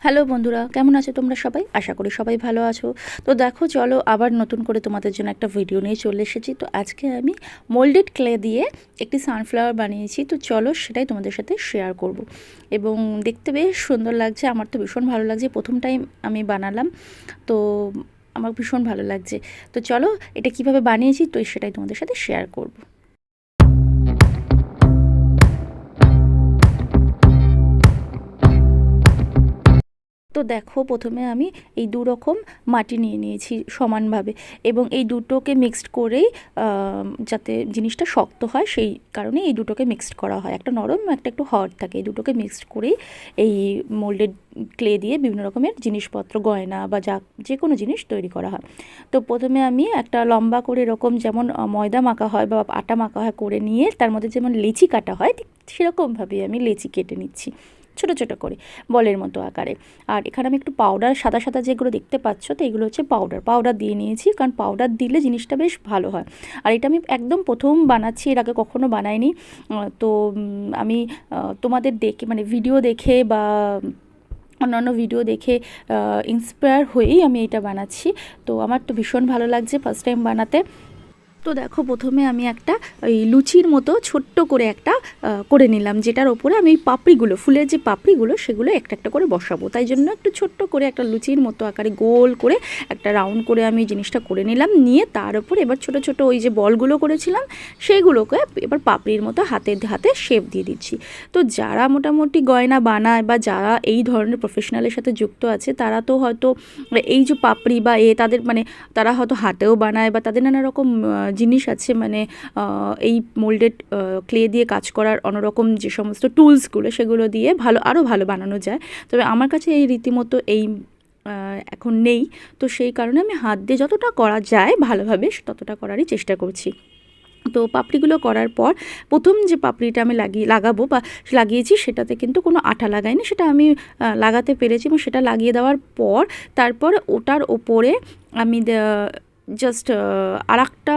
Hello বন্ধুরা, কেমন আছো তোমরা সবাই? আশা করি সবাই ভালো আছো। তো দেখো, চলো আবার নতুন করে তোমাদের জন্য একটা ভিডিও নিয়ে চলে এসেছি। তো আজকে আমি মোল্ডেড ক্লে দিয়ে একটি সানফ্লাওয়ার বানিয়েছি। তো চলো সেটাই তোমাদের সাথে শেয়ার করব। এবং দেখতে বেশ সুন্দর লাগছে, আমার তো ভীষণ ভালো লাগছে। প্রথম টাইম আমি বানালাম, তো আমার ভীষণ ভালো লাগছে। তো চলো এটা কিভাবে বানিয়েছি তো সেটাই তোমাদের সাথে শেয়ার করব। তো দেখো, প্রথমে আমি এই দু রকম মাটি নিয়ে নিয়েছি সমানভাবে, এবং এই দুটোকে মিক্সড করেই যাতে জিনিসটা শক্ত হয় সেই কারণে এই দুটোকে মিক্সড করা হয়। একটা নরম, একটা একটু হার্ড থাকে। এই দুটোকে মিক্সড করেই এই মোল্ডেড ক্লে দিয়ে বিভিন্ন রকমের জিনিসপত্র, গয়না বা যে কোনো জিনিস তৈরি করা হয়। তো প্রথমে আমি একটা লম্বা করে এরকম, যেমন ময়দা মাখা হয় বা আটা মাখা হয় করে নিয়ে, তার মধ্যে যেমন লেচি কাটা হয় ঠিক সেরকমভাবেই আমি লেচি কেটে নিচ্ছি ছোটো ছোটো করে, বলের মতো আকারে। আর এখানে আমি একটু পাউডার, সাদা সাদা যেগুলো দেখতে পাচ্ছ, তো এগুলো হচ্ছে পাউডার দিয়ে নিয়েছি, কারণ পাউডার দিলে জিনিসটা বেশ ভালো হয়। আর এটা আমি একদম প্রথম বানাচ্ছি, এর আগে কখনো বানাইনি। তো আমি তোমাদের দেখে, মানে ভিডিও দেখে বা অন্যান্য ভিডিও দেখে ইন্সপায়ার হয়েই আমি এটা বানাচ্ছি। তো আমার তো ভীষণ ভালো লাগছে ফার্স্ট টাইম বানাতে। তো দেখো, প্রথমে আমি একটা ওই লুচির মতো ছোট্ট করে একটা করে নিলাম, যেটার ওপরে আমি পাপড়িগুলো, ফুলের যে পাপড়িগুলো সেগুলো একটা একটা করে বসাবো। তাই জন্য একটু ছোট্ট করে একটা লুচির মতো আকারে গোল করে একটা রাউন্ড করে আমি জিনিসটা করে নিলাম। নিয়ে তার উপর এবার ছোট ছোট ওই যে বলগুলো করেছিলাম সেইগুলোকে এবার পাপড়ির মতো হাতে হাতে শেপ দিয়ে দিচ্ছি। তো যারা মোটামুটি গয়না বানায় বা যারা এই ধরনের প্রফেশনালের সাথে যুক্ত আছে, তারা তো হয়তো এই যে পাপড়ি বা তাদের মানে তারা হয়তো হাতেও বানায় বা তাদের নানা রকম জিনিস আছে, মানে এই মোল্ডেড ক্লে দিয়ে কাজ করার অন্যরকম যে সমস্ত টুলসগুলো, সেগুলো দিয়ে আরও ভালো বানানো যায়। তবে আমার কাছে এই রীতিমতো এখন নেই। তো সেই কারণে আমি হাত দিয়ে যতটা করা যায় ভালোভাবে ততটা করারই চেষ্টা করছি। তো পাপড়িগুলো করার পর প্রথম যে পাপড়িটা আমি লাগাবো বা লাগিয়েছি, সেটাতে কিন্তু কোনো আঠা লাগাইনি, সেটা আমি লাগাতে পেরেছি। এবং সেটা লাগিয়ে দেওয়ার পর তারপর ওটার ওপরে আমি জাস্ট আরেকটা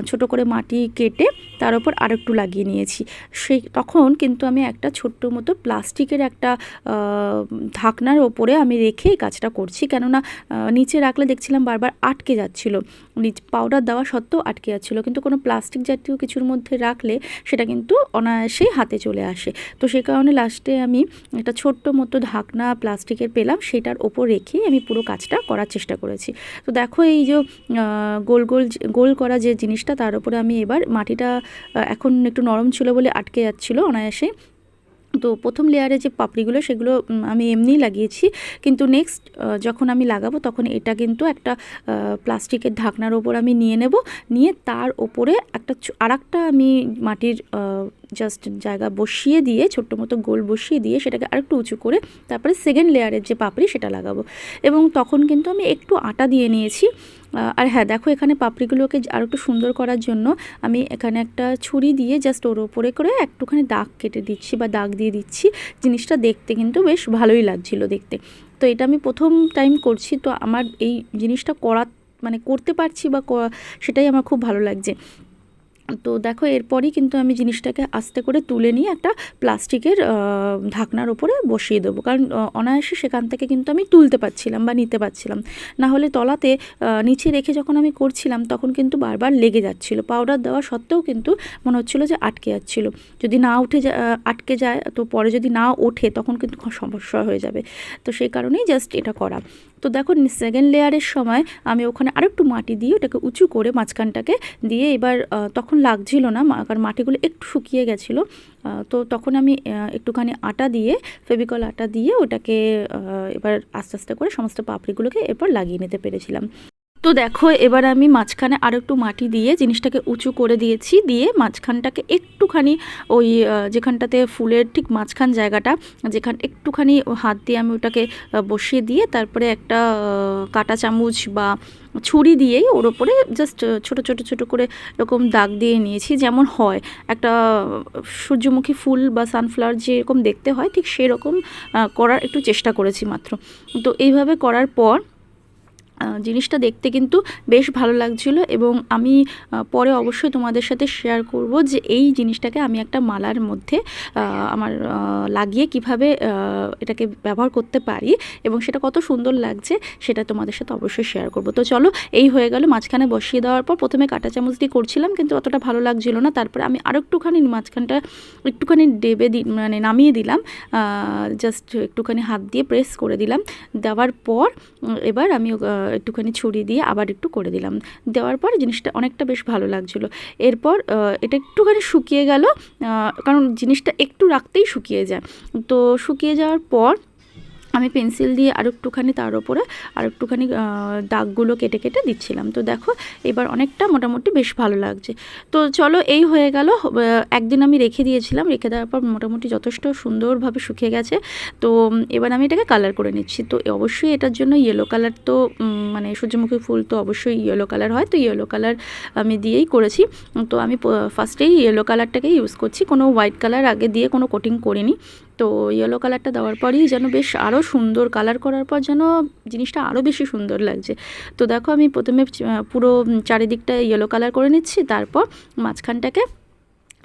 ছোটো করে মাটি কেটে তার উপর আরেকটু লাগিয়ে নিয়েছি। তখন কিন্তু আমি একটা ছোট্ট মতো প্লাস্টিকের একটা ঢাকনার ওপরে আমি রেখে এই কাজটা করছি, কেননা নিচে রাখলে দেখছিলাম বারবার আটকে যাচ্ছিলো, পাউডার দেওয়া সত্ত্বেও আটকে যাচ্ছিলো। কিন্তু কোনো প্লাস্টিক জাতীয় কিছুর মধ্যে রাখলে সেটা কিন্তু অনায়াসেই হাতে চলে আসে। তো সেই কারণে লাস্টে আমি একটা ছোট্ট মতো ঢাকনা প্লাস্টিকের পেলাম, সেটার ওপর রেখেই আমি পুরো কাজটা করার চেষ্টা করেছি। তো দেখো, এই যে গোল করা যে জিনিসটা, তার উপরে আমি এবার মাটিটা এখন একটু নরম ছিল বলে আটকে যাচ্ছিলো অনায়াসে। তো প্রথম লেয়ারে যে পাপড়িগুলো সেগুলো আমি এমনিই লাগিয়েছি, কিন্তু নেক্সট যখন আমি লাগাবো তখন এটা কিন্তু একটা প্লাস্টিকের ঢাকনার ওপর আমি নিয়ে তার ওপরে আরেকটা আমি মাটির জাস্ট জায়গা বসিয়ে দিয়ে, ছোট্ট মতো গোল বসিয়ে দিয়ে সেটাকে আরেকটু উঁচু করে তারপরে সেকেন্ড লেয়ারের যে পাপড়ি সেটা লাগাবো। এবং তখন কিন্তু আমি একটু আটা দিয়ে নিয়েছি। আর হ্যাঁ, দেখো, এখানে পাপড়িগুলোকে আরও একটু সুন্দর করার জন্য আমি এখানে একটা ছুরি দিয়ে জাস্ট ওর ওপরে করে একটুখানি দাগ কেটে দিচ্ছি বা দাগ দিয়ে দিচ্ছি। জিনিসটা দেখতে কিন্তু বেশ ভালোই লাগছিলো দেখতে। তো এটা আমি প্রথম টাইম করছি, তো আমার এই জিনিসটা করতে পারছি বা সেটাই আমার খুব ভালো লাগছে। তো দেখো, এরপরই কিন্তু আমি জিনিসটাকে আস্তে করে তুলে নিয়ে একটা প্লাস্টিকের ঢাকনার ওপরে বসিয়ে দেবো, কারণ অনায়াসে সেখান থেকে কিন্তু আমি তুলতে পারছিলাম বা নিতে পারছিলাম। না হলে তলাতে নিচে রেখে যখন আমি করছিলাম তখন কিন্তু বারবার লেগে যাচ্ছিল, পাউডার দেওয়া সত্ত্বেও কিন্তু মনে হচ্ছিলো যে আটকে যাচ্ছিলো। যদি না আটকে যায়, তো পরে যদি না ওঠে তখন কিন্তু সমস্যা হয়ে যাবে। তো সেই কারণেই জাস্ট এটা করা। তো দেখো, সেকেন্ড লেয়ারের সময় আমি ওখানে আরেকটু মাটি দিয়ে ওটাকে উঁচু করে মাঝখানটাকে দিয়ে, এবার তখন লাগছিল না কারণ মাটিগুলো একটু শুকিয়ে গেছিলো। তো তখন আমি একটুখানি আটা দিয়ে, ফেভিকল আটা দিয়ে ওটাকে এবার আস্তে আস্তে করে সমস্ত পাপড়িগুলোকে এরপর লাগিয়ে নিতে পেরেছিলাম। তো দেখো, এবার আমি মাঝখানে আরও একটু মাটি দিয়ে জিনিসটাকে উঁচু করে দিয়েছি, দিয়ে মাঝখানটাকে একটুখানি ওই যেখানটাতে ফুলের ঠিক মাঝখান জায়গাটা, একটুখানি হাত দিয়ে আমি ওটাকে বসিয়ে দিয়ে তারপরে একটা কাঁটা চামচ বা ছুরি দিয়েই ওর ওপরে জাস্ট ছোটো ছোটো ছোটো করে এরকম দাগ দিয়ে নিয়েছি, যেমন হয় একটা সূর্যমুখী ফুল বা সানফ্লাওয়ার যেরকম দেখতে হয় ঠিক সেরকম করার একটু চেষ্টা করেছি মাত্র। তো এইভাবে করার পর জিনিসটা দেখতে কিন্তু বেশ ভালো লাগছিল এবং আমি পরে অবশ্যই তোমাদের সাথে শেয়ার করব যে এই জিনিসটাকে আমি একটা মালার মধ্যে আমার লাগিয়ে কিভাবে এটাকে ব্যবহার করতে পারি এবং সেটা কত সুন্দর লাগছে সেটা তোমাদের সাথে অবশ্যই শেয়ার করব। তো চলো, এই হয়ে গেল। মাঝখানে বসিয়ে দেওয়ার পর প্রথমে কাঁটা চামচ দিয়ে করছিলাম, কিন্তু অতটা ভালো লাগছিল না। তারপরে আমি আরও একটুখানি মাঝখানটা একটুখানি মানে নামিয়ে দিলাম, জাস্ট একটুখানি হাত দিয়ে প্রেস করে দিলাম। দেওয়ার পর এবার আমি একটুখানি ছুরি দিয়ে আবার একটু করে দিলাম। দেওয়ার পর জিনিসটা অনেকটা বেশ ভালো লাগছিলো। এরপর এটা একটুখানি শুকিয়ে গেল, কারণ জিনিসটা একটু রাখতেই শুকিয়ে যায়। তো শুকিয়ে যাওয়ার পর আমি পেন্সিল দিয়ে আরও একটুখানি তার উপরে আর একটুখানি দাগগুলো কেটে কেটে দিচ্ছিলাম। তো দেখো এবার অনেকটা মোটামুটি বেশ ভালো লাগছে। তো চলো, এই হয়ে গেল। একদিন আমি রেখে দিয়েছিলাম, রেখে দেওয়ার পর মোটামুটি যথেষ্ট সুন্দরভাবে শুকিয়ে গেছে। তো এবার আমি এটাকে কালার করে নিচ্ছি। তো অবশ্যই এটার জন্য ইয়েলো কালার, তো মানে সূর্যমুখী ফুল তো অবশ্যই ইয়েলো কালার হয়, তো ইয়েলো কালার আমি দিয়েই করেছি। তো আমি ফার্স্টেই ইয়েলো কালারটাকেই ইউজ করছি, কোনো হোয়াইট কালার আগে দিয়ে কোনো কোটিং করিনি। তো ইয়েলো কালারটা দেওয়ার পরই যেন বেশ আরও সুন্দর, কালার করার পর যেন জিনিসটা আরও বেশি সুন্দর লাগছে। তো দেখো আমি প্রথমে পুরো চারিদিকটা ইয়েলো কালার করে নিচ্ছি, তারপর মাঝখানটাকে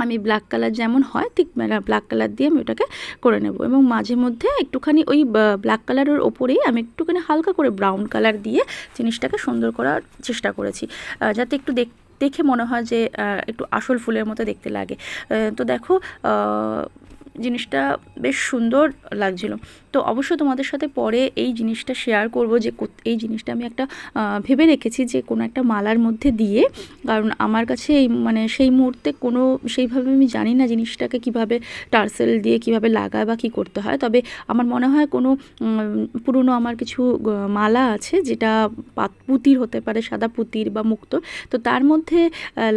আমি ব্ল্যাক কালার যেমন হয় ঠিক ব্ল্যাক কালার দিয়ে আমি ওটাকে করে নেব। এবং মাঝে মধ্যে একটুখানি ওই ব্ল্যাক কালারের ওপরেই আমি একটুখানি হালকা করে ব্রাউন কালার দিয়ে জিনিসটাকে সুন্দর করার চেষ্টা করেছি, যাতে একটু দেখে মনে হয় যে একটু আসল ফুলের মতো দেখতে লাগে। তো দেখো জিনিসটা বেশ সুন্দর লাগছিল। তো অবশ্যই তোমাদের সাথে পরে এই জিনিসটা শেয়ার করব যে এই জিনিসটা আমি একটা ভেবে রেখেছি যে কোনো একটা মালার মধ্যে দিয়ে, কারণ আমার কাছে এই মানে সেই মুহূর্তে কোনো সেইভাবে আমি জানি না জিনিসটাকে কিভাবে টার্সেল দিয়ে কিভাবে লাগায় বা কী করতে হয়। তবে আমার মনে হয় কোনো পুরনো আমার কিছু মালা আছে, যেটা পুঁতির হতে পারে, সাদা পুঁতির বা মুক্ত, তো তার মধ্যে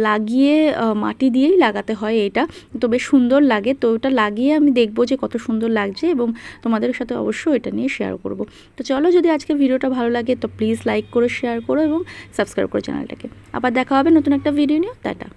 লাগিয়ে মাটি দিয়েই লাগাতে হয় এটা। তো বেশ সুন্দর লাগে। তো ওটা লাগিয়ে আমি দেখবো যে কত সুন্দর লাগছে এবং তোমাদের সাথে অবশ্যই এটা নিয়ে শেয়ার করব। তো চলো, যদি আজকে ভিডিওটা ভালো লাগে তো প্লিজ লাইক করো, শেয়ার করো এবং সাবস্ক্রাইব করো চ্যানেলটাকে। আবার দেখা হবে নতুন একটা ভিডিও নিয়ে। টাটা।